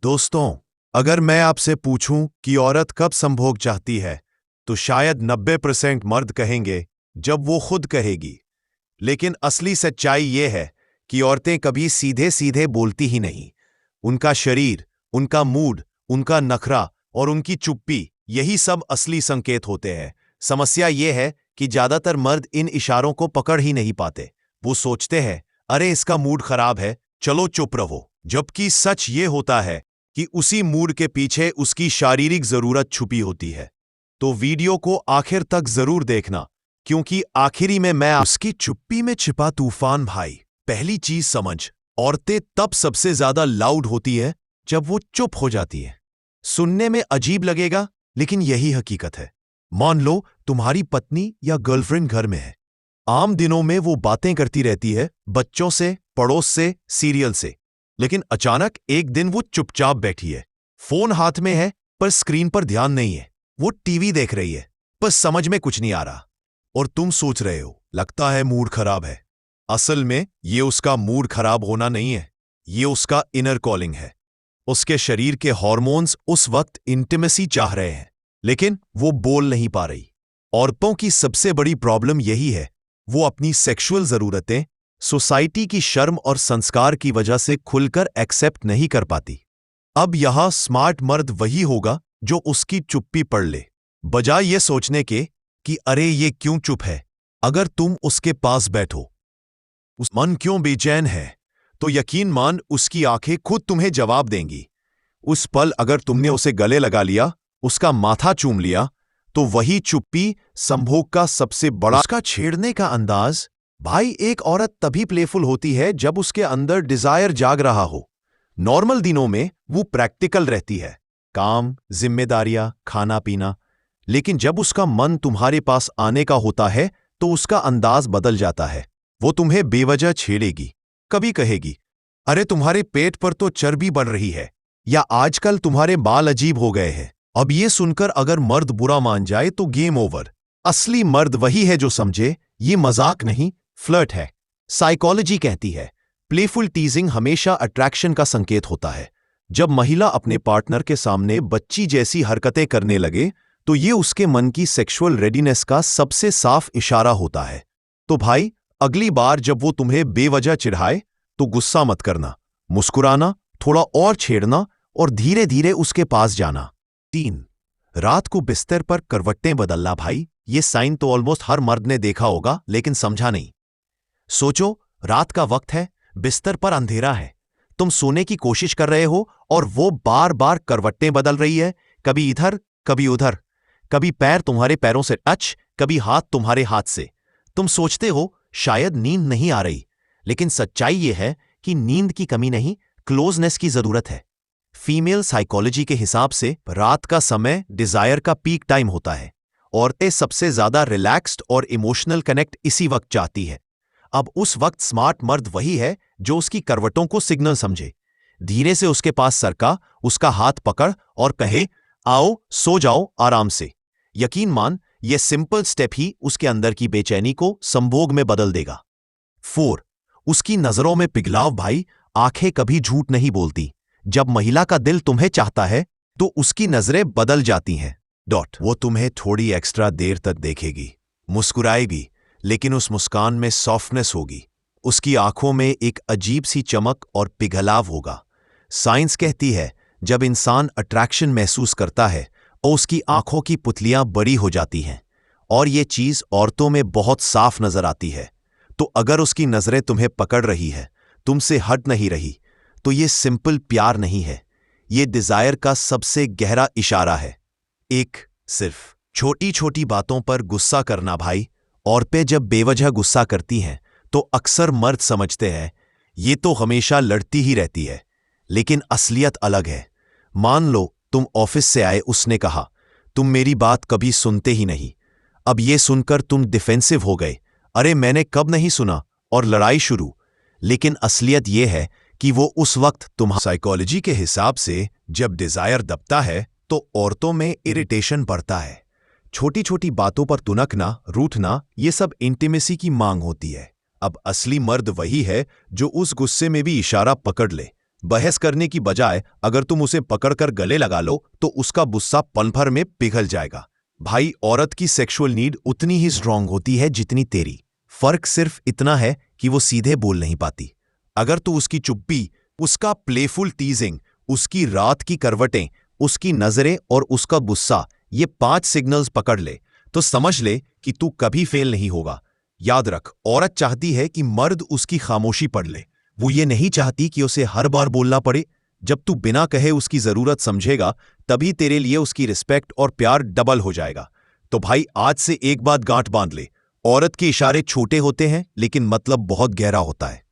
दोस्तों, अगर मैं आपसे पूछूं कि औरत कब संभोग चाहती है, तो शायद 90% मर्द कहेंगे जब वो खुद कहेगी। लेकिन असली सच्चाई ये है कि औरतें कभी सीधे सीधे बोलती ही नहीं। उनका शरीर, उनका मूड, उनका नखरा और उनकी चुप्पी, यही सब असली संकेत होते हैं। समस्या ये है कि ज्यादातर मर्द इन इशारों को पकड़ ही नहीं पाते। वो सोचते हैं, अरे इसका मूड खराब है, चलो चुप रहो। जबकि सच ये होता है कि उसी मूड के पीछे उसकी शारीरिक जरूरत छुपी होती है। तो वीडियो को आखिर तक जरूर देखना, क्योंकि आखिरी में मैं उसकी चुप्पी में छिपा तूफान। भाई, पहली चीज समझ, औरतें तब सबसे ज्यादा लाउड होती है जब वो चुप हो जाती है। सुनने में अजीब लगेगा, लेकिन यही हकीकत है। मान लो तुम्हारी पत्नी या गर्लफ्रेंड घर में है। आम दिनों में वो बातें करती रहती है, बच्चों से, पड़ोस से, सीरियल से। लेकिन अचानक एक दिन वो चुपचाप बैठी है, फोन हाथ में है पर स्क्रीन पर ध्यान नहीं है। वो टीवी देख रही है, पर समझ में कुछ नहीं आ रहा। और तुम सोच रहे हो, लगता है मूड खराब है। असल में ये उसका मूड खराब होना नहीं है, ये उसका इनर कॉलिंग है। उसके शरीर के हार्मोन्स उस वक्त इंटीमेसी चाह रहे हैं, लेकिन वो बोल नहीं पा रही। औरतों की सबसे बड़ी प्रॉब्लम यही है, वो अपनी सेक्सुअल जरूरतें सोसाइटी की शर्म और संस्कार की वजह से खुलकर एक्सेप्ट नहीं कर पाती। अब यहां स्मार्ट मर्द वही होगा जो उसकी चुप्पी पढ़ ले, बजाय ये सोचने के कि अरे ये क्यों चुप है। अगर तुम उसके पास बैठो, उस मन क्यों बेचैन है, तो यकीन मान उसकी आंखें खुद तुम्हें जवाब देंगी। उस पल अगर तुमने उसे गले लगा लिया, उसका माथा चूम लिया, तो वही चुप्पी संभोग का सबसे बड़ा। उसका छेड़ने का अंदाज, भाई, एक औरत तभी प्लेफुल होती है जब उसके अंदर डिजायर जाग रहा हो। नॉर्मल दिनों में वो प्रैक्टिकल रहती है, काम, जिम्मेदारियां, खाना पीना। लेकिन जब उसका मन तुम्हारे पास आने का होता है तो उसका अंदाज बदल जाता है। वो तुम्हें बेवजह छेड़ेगी। कभी कहेगी, अरे तुम्हारे पेट पर तो चर्बी बढ़ रही है, या आजकल तुम्हारे बाल अजीब हो गए हैं। अब ये सुनकर अगर मर्द बुरा मान जाए तो गेम ओवर। असली मर्द वही है जो समझे ये मजाक नहीं, फ्लर्ट है। साइकोलॉजी कहती है, प्लेफुल टीजिंग हमेशा अट्रैक्शन का संकेत होता है। जब महिला अपने पार्टनर के सामने बच्ची जैसी हरकतें करने लगे, तो ये उसके मन की सेक्सुअल रेडीनेस का सबसे साफ इशारा होता है। तो भाई, अगली बार जब वो तुम्हें बेवजह चिढ़ाए, तो गुस्सा मत करना, मुस्कुराना, थोड़ा और छेड़ना और धीरे धीरे उसके पास जाना। 3. रात को बिस्तर पर करवट्टें बदलना। भाई, ये साइन तो ऑलमोस्ट हर मर्द ने देखा होगा, लेकिन समझा नहीं। सोचो, रात का वक्त है, बिस्तर पर अंधेरा है, तुम सोने की कोशिश कर रहे हो और वो बार बार करवट्टें बदल रही है, कभी इधर कभी उधर, कभी पैर तुम्हारे पैरों से टच, कभी हाथ तुम्हारे हाथ से। तुम सोचते हो शायद नींद नहीं आ रही, लेकिन सच्चाई यह है कि नींद की कमी नहीं, क्लोजनेस की जरूरत है। फीमेल साइकोलॉजी के हिसाब से रात का समय डिजायर का पीक टाइम होता है। औरतें सबसे ज्यादा रिलैक्स्ड और इमोशनल कनेक्ट इसी वक्त चाहती है। अब उस वक्त स्मार्ट मर्द वही है जो उसकी करवटों को सिग्नल समझे, धीरे से उसके पास सरका, उसका हाथ पकड़ और कहे, आओ सो जाओ आराम से। यकीन मान, यह सिंपल स्टेप ही उसके अंदर की बेचैनी को संभोग में बदल देगा। 4. उसकी नजरों में पिघलाव। भाई, आंखें कभी झूठ नहीं बोलती। जब महिला का दिल तुम्हें चाहता है तो उसकी नजरें बदल जाती हैं। वो तुम्हें थोड़ी एक्स्ट्रा देर तक देखेगी, मुस्कुराएगी, लेकिन उस मुस्कान में सॉफ्टनेस होगी। उसकी आंखों में एक अजीब सी चमक और पिघलाव होगा। साइंस कहती है, जब इंसान अट्रैक्शन महसूस करता है और उसकी आंखों की पुतलियां बड़ी हो जाती हैं, और ये चीज औरतों में बहुत साफ नजर आती है। तो अगर उसकी नजरें तुम्हें पकड़ रही है, तुमसे हट नहीं रही, तो ये सिंपल प्यार नहीं है, ये डिजायर का सबसे गहरा इशारा है। सिर्फ छोटी छोटी बातों पर गुस्सा करना। भाई, औरतें जब बेवजह गुस्सा करती हैं तो अक्सर मर्द समझते हैं ये तो हमेशा लड़ती ही रहती है, लेकिन असलियत अलग है। मान लो तुम ऑफिस से आए, उसने कहा, तुम मेरी बात कभी सुनते ही नहीं। अब ये सुनकर तुम डिफेंसिव हो गए, अरे मैंने कब नहीं सुना, और लड़ाई शुरू। लेकिन असलियत यह है कि वो उस वक्त तुम्हारी साइकोलॉजी के हिसाब से जब डिजायर दबता है तो औरतों में इरिटेशन बढ़ता है। छोटी छोटी बातों पर तुनकना, रूठना, ये सब इंटीमेसी की मांग होती है। अब असली मर्द वही है जो उस गुस्से में भी इशारा पकड़ ले, बहस करने की बजाय अगर तुम उसे पकड़कर गले लगा लो तो उसका गुस्सा पल भर में पिघल जाएगा। भाई, औरत की सेक्सुअल नीड उतनी ही स्ट्रांग होती है जितनी तेरी। फर्क सिर्फ इतना है कि वो सीधे बोल नहीं पाती। अगर तू उसकी चुप्पी, उसका प्लेफुल टीजिंग, उसकी रात की करवटें, उसकी नजरें और उसका गुस्सा, ये 5 सिग्नल्स पकड़ ले तो समझ ले कि तू कभी फेल नहीं होगा। याद रख, औरत चाहती है कि मर्द उसकी खामोशी पढ़ ले। वो ये नहीं चाहती कि उसे हर बार बोलना पड़े। जब तू बिना कहे उसकी जरूरत समझेगा, तभी तेरे लिए उसकी रिस्पेक्ट और प्यार डबल हो जाएगा। तो भाई, आज से एक बात गांठ बांध ले, औरत के इशारे छोटे होते हैं लेकिन मतलब बहुत गहरा होता है।